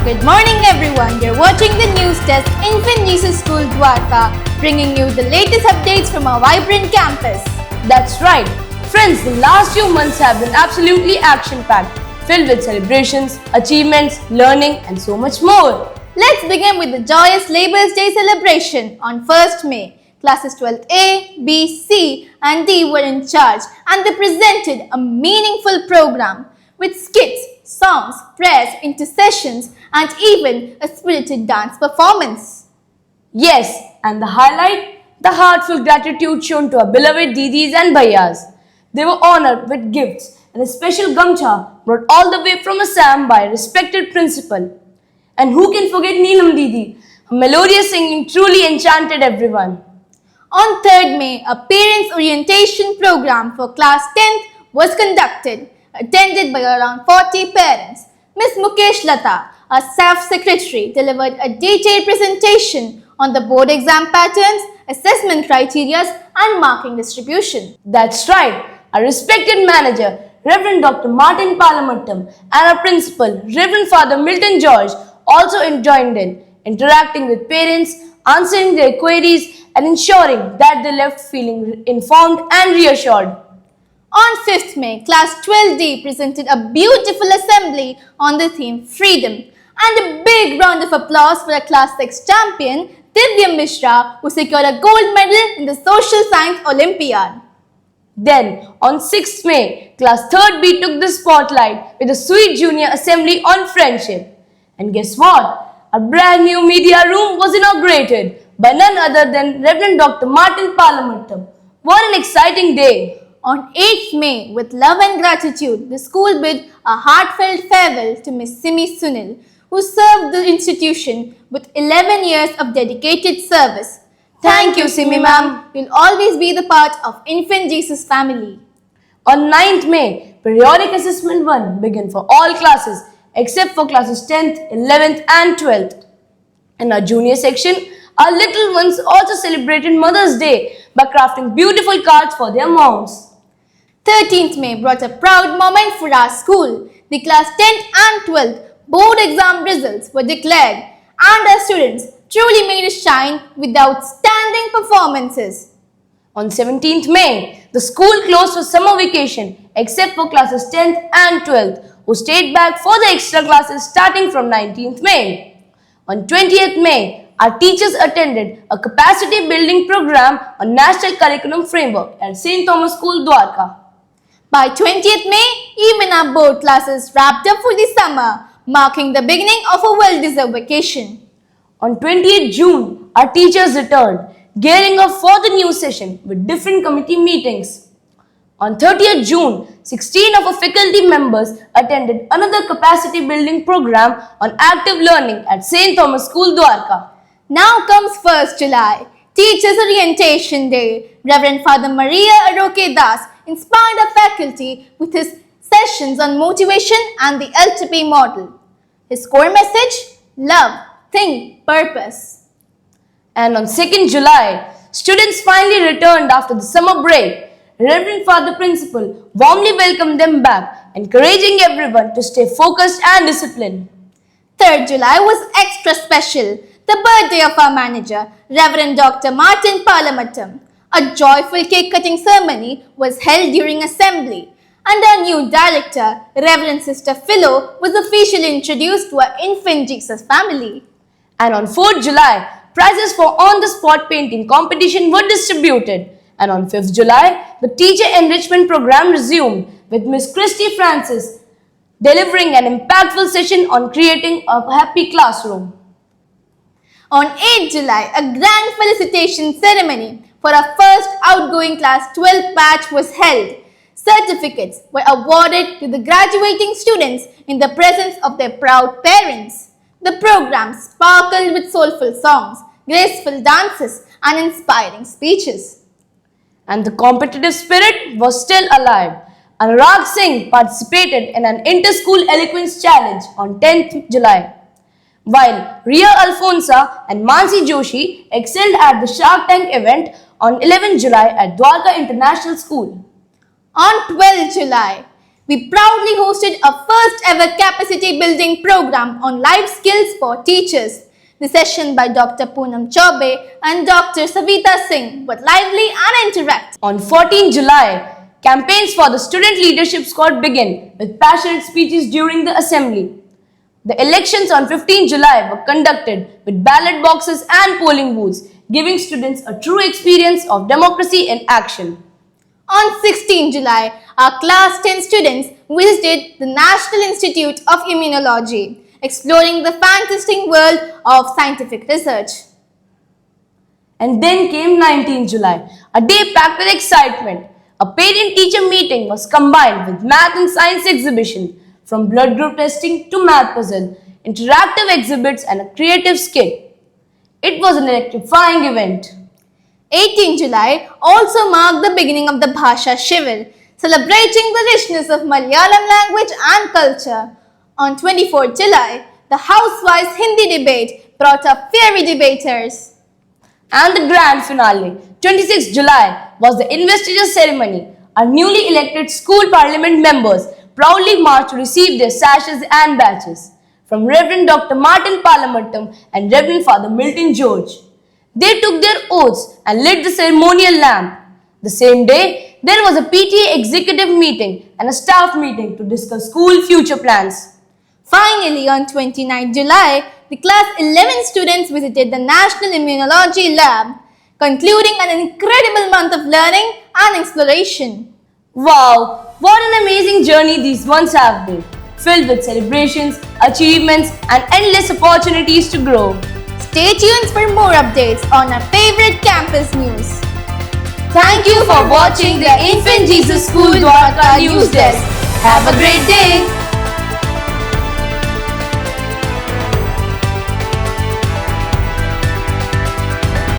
Good morning everyone, you're watching the news desk Infant Jesus School Dwarka, bringing you the latest updates from our vibrant campus. That's right. Friends, the last few months have been absolutely action-packed, filled with celebrations, achievements, learning and so much more. Let's begin with the joyous Labour's Day celebration on 1st May. Classes 12th A, B, C and D were in charge and they presented a meaningful program with skits, songs, prayers, intercessions and even a spirited dance performance. Yes, and the highlight? The heartfelt gratitude shown to our beloved Didis and Bhaiyas. They were honored with gifts and a special gamcha brought all the way from Assam by a respected principal. And who can forget Neelam Didi? Her melodious singing truly enchanted everyone. On 3rd May, a parents' orientation program for class 10th was conducted, attended by around 40 parents. Ms. Mukesh Lata, our staff secretary, delivered a detailed presentation on the board exam patterns, assessment criteria and marking distribution. That's right. Our respected manager, Reverend Dr. Martin Palamattam, and our principal, Reverend Father Milton George, also joined in, interacting with parents, answering their queries, and ensuring that they left feeling informed and reassured. On 5th May, Class 12D presented a beautiful assembly on the theme Freedom. And a big round of applause for a Class 6 champion, Divya Mishra, who secured a gold medal in the Social Science Olympiad. Then, on 6th May, Class 3rd B took the spotlight with a sweet junior assembly on friendship. And guess what? A brand new media room was inaugurated by none other than Reverend Dr. Martin Palamattam. What an exciting day! On 8th May, with love and gratitude, the school bid a heartfelt farewell to Miss Simi Sunil, who served the institution with 11 years of dedicated service. Thank you, Simi ma'am. You'll always be the part of Infant Jesus family. On 9th May, Periodic Assessment 1 began for all classes except for classes 10th, 11th and 12th. In our junior section, our little ones also celebrated Mother's Day by crafting beautiful cards for their moms. 13th May brought a proud moment for our school. The class 10th and 12th board exam results were declared and our students truly made us shine with outstanding performances. On 17th May, the school closed for summer vacation except for classes 10th and 12th who stayed back for the extra classes starting from 19th May. On 20th May, our teachers attended a capacity building program on National Curriculum Framework at St. Thomas School, Dwarka. By 20th May, even our board classes wrapped up for the summer, marking the beginning of a well-deserved vacation. On 28th June, our teachers returned, gearing up for the new session with different committee meetings. On 30th June, 16 of our faculty members attended another capacity building program on active learning at St. Thomas School, Dwarka. Now comes 1st July, Teachers Orientation Day. Reverend Father Maria Aroke Das inspired our faculty with his sessions on motivation and the LTP model. His core message, love, think, purpose. And on 2nd July, students finally returned after the summer break. Reverend Father Principal warmly welcomed them back, encouraging everyone to stay focused and disciplined. 3rd July was extra special, the birthday of our manager, Reverend Dr. Martin Palamattam. A joyful cake-cutting ceremony was held during assembly, and our new director, Reverend Sister Philo, was officially introduced to our Infant Jesus family. And on 4th July, prizes for on-the-spot painting competition were distributed. And on 5th July, the teacher enrichment program resumed with Miss Christy Francis delivering an impactful session on creating a happy classroom. On 8th July, a grand felicitation ceremony for our first outgoing class 12 batch was held. Certificates were awarded to the graduating students in the presence of their proud parents. The program sparkled with soulful songs, graceful dances and inspiring speeches. And the competitive spirit was still alive. Anurag Singh participated in an inter-school eloquence challenge on 10th July. While Ria Alfonsa and Mansi Joshi excelled at the Shark Tank event on 11th July at Dwarka International School. On 12th July, we proudly hosted a first ever capacity building program on life skills for teachers. The session by Dr. Poonam Chaube and Dr. Savita Singh was lively and interactive. On 14 July, campaigns for the Student Leadership Squad began with passionate speeches during the assembly. The elections on 15 July were conducted with ballot boxes and polling booths, giving students a true experience of democracy in action. On 16 July, our class 10 students visited the National Institute of Immunology, exploring the fantastic world of scientific research. And then came 19 July, a day packed with excitement. A parent-teacher meeting was combined with math and science exhibition, from blood group testing to math puzzle, interactive exhibits and a creative skit. It was an electrifying event. 18 July also marked the beginning of the Bhasha Shivir, celebrating the richness of Malayalam language and culture. On 24 July, the Housewise Hindi debate brought up fiery debaters. And the grand finale, 26 July, was the investiture ceremony. Our newly elected school parliament members proudly marched to receive their sashes and badges from Reverend Dr. Martin Palamattam and Reverend Father Milton George. They took their oaths and lit the ceremonial lamp. The same day, there was a PTA executive meeting and a staff meeting to discuss school future plans. Finally, on 29 July, the class 11 students visited the National Immunology Lab, concluding an incredible month of learning and exploration. Wow, what an amazing journey these months have been, filled with celebrations, achievements, and endless opportunities to grow. Stay tuned for more updates on our favorite campus news. Thank you for watching the Infant Jesus School Dwarka News Desk. Have a great day.